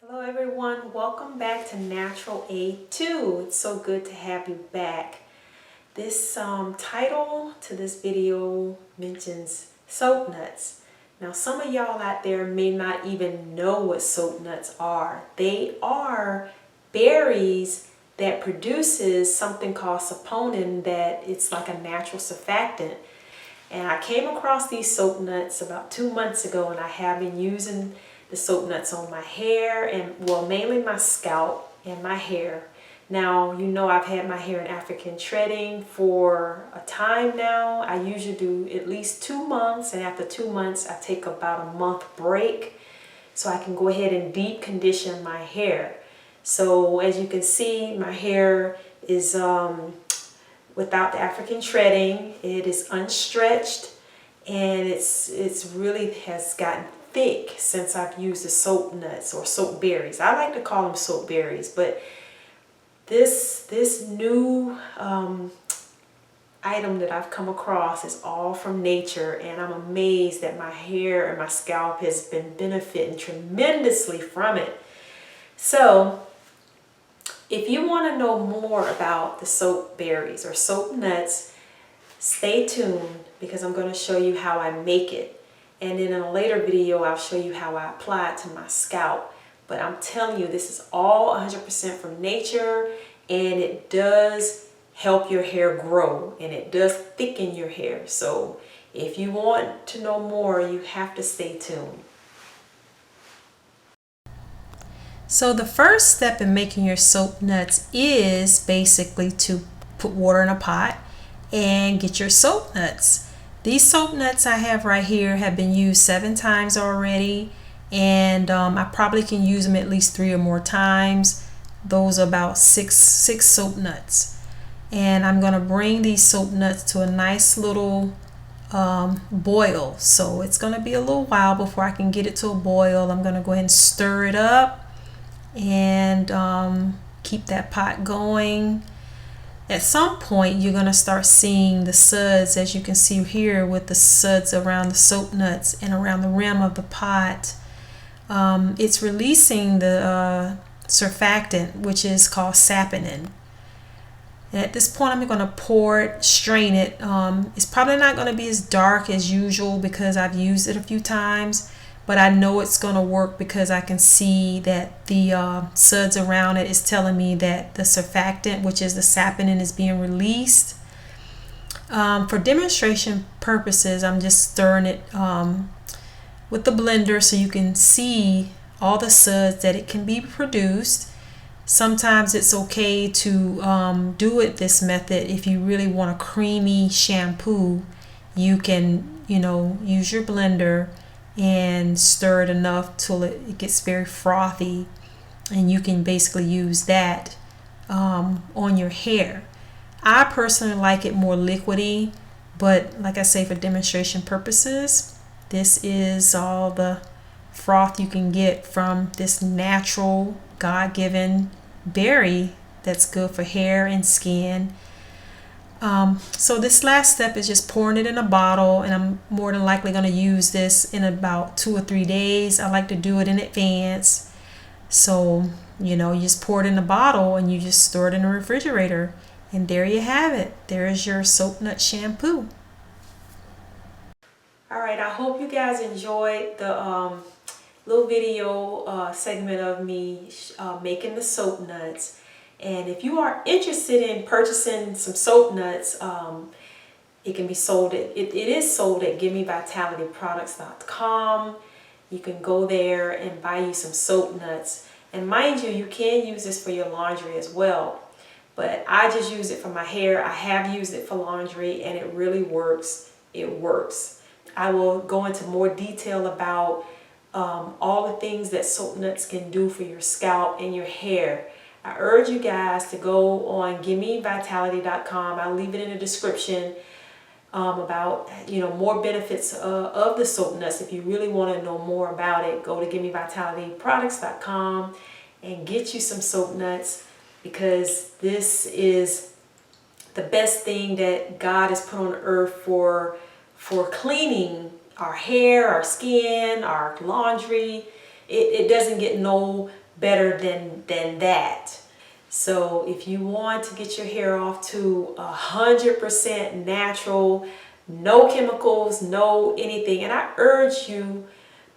Hello everyone, welcome back to Natural A2. It's so good to have you back. This title to this video mentions soap nuts. Now some of y'all out there may not even know what soap nuts are. They are berries that produces something called saponin, that it's like a natural surfactant. And I came across these soap nuts about 2 months ago, and I have been using the soap nuts on my hair, and well, mainly my scalp and my hair. Now, you know, I've had my hair in African treading for a time now. I usually do at least 2 months, and after 2 months I take about a month break so I can go ahead and deep condition my hair. So as you can see, my hair is without the African treading. It is unstretched, and it's really has gotten thick since I've used the soap nuts or soap berries. I like to call them soap berries, but this new item that I've come across is all from nature, and I'm amazed that my hair and my scalp has been benefiting tremendously from it. So if you want to know more about the soap berries or soap nuts, stay tuned, because I'm going to show you how I make it. And then in a later video, I'll show you how I apply it to my scalp. But I'm telling you, this is all 100% from nature, and it does help your hair grow, and it does thicken your hair. So if you want to know more, you have to stay tuned. So the first step in making your soap nuts is basically to put water in a pot and get your soap nuts. These soap nuts I have right here have been used 7 times already, and I probably can use them at least 3 or more times. Those are about six soap nuts. And I'm going to bring these soap nuts to a nice little boil. So it's going to be a little while before I can get it to a boil. I'm going to go ahead and stir it up and keep that pot going. At some point you're going to start seeing the suds, as you can see here, with the suds around the soap nuts and around the rim of the pot. It's releasing the surfactant, which is called saponin. And at this point I'm going to pour it, strain it. It's probably not going to be as dark as usual because I've used it a few times, but I know it's going to work because I can see that the suds around it is telling me that the surfactant, which is the saponin, is being released. For demonstration purposes, I'm just stirring it with the blender so you can see all the suds that it can be produced. Sometimes it's okay to do it this method. If you really want a creamy shampoo, you can, use your blender and stir it enough till it gets very frothy, and you can basically use that on your hair. I personally like it more liquidy, but like I say, for demonstration purposes, this is all the froth you can get from this natural God-given berry that's good for hair and skin. So this last step is just pouring it in a bottle, and I'm more than likely going to use this in about 2 or 3 days. I like to do it in advance. So, you just pour it in a bottle and you just store it in the refrigerator, and there you have it. There's your soap nut shampoo. All right, I hope you guys enjoyed the little video segment of me making the soap nuts. And if you are interested in purchasing some soap nuts, it can be sold it is sold at GiveMeVitalityProducts.com. You can go there and buy you some soap nuts. And mind you, you can use this for your laundry as well. But I just use it for my hair. I have used it for laundry, and it really works. It works. I will go into more detail about all the things that soap nuts can do for your scalp and your hair. I urge you guys to go on GiveMeVitality.com. I'll leave it in the description about more benefits of the soap nuts. If you really want to know more about it, go to GiveMeVitalityProducts.com and get you some soap nuts, because this is the best thing that God has put on earth for cleaning our hair, our skin, our laundry. It doesn't get no better than that. So if you want to get your hair off to 100% natural, no chemicals, no anything, and I urge you,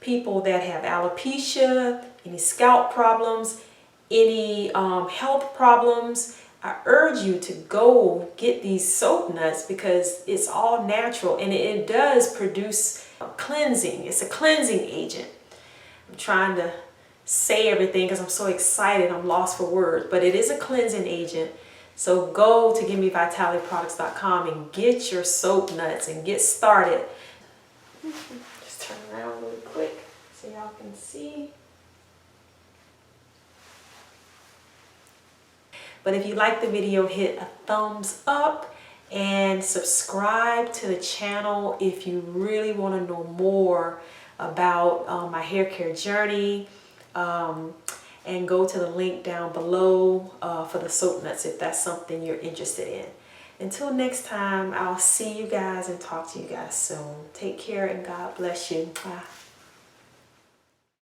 people that have alopecia, any scalp problems, any health problems, I urge you to go get these soap nuts because it's all natural and it does produce cleansing. It's a cleansing agent. I'm trying to say everything because I'm so excited, I'm lost for words, but it is a cleansing agent. So go to GiveMeVitalityProducts.com and get your soap nuts and get started. Just turn around really quick so y'all can see. But if you like the video, hit a thumbs up and subscribe to the channel if you really want to know more about my hair care journey. And go to the link down below for the soap nuts if that's something you're interested in. Until next time, I'll see you guys and talk to you guys soon. Take care and God bless you. Bye.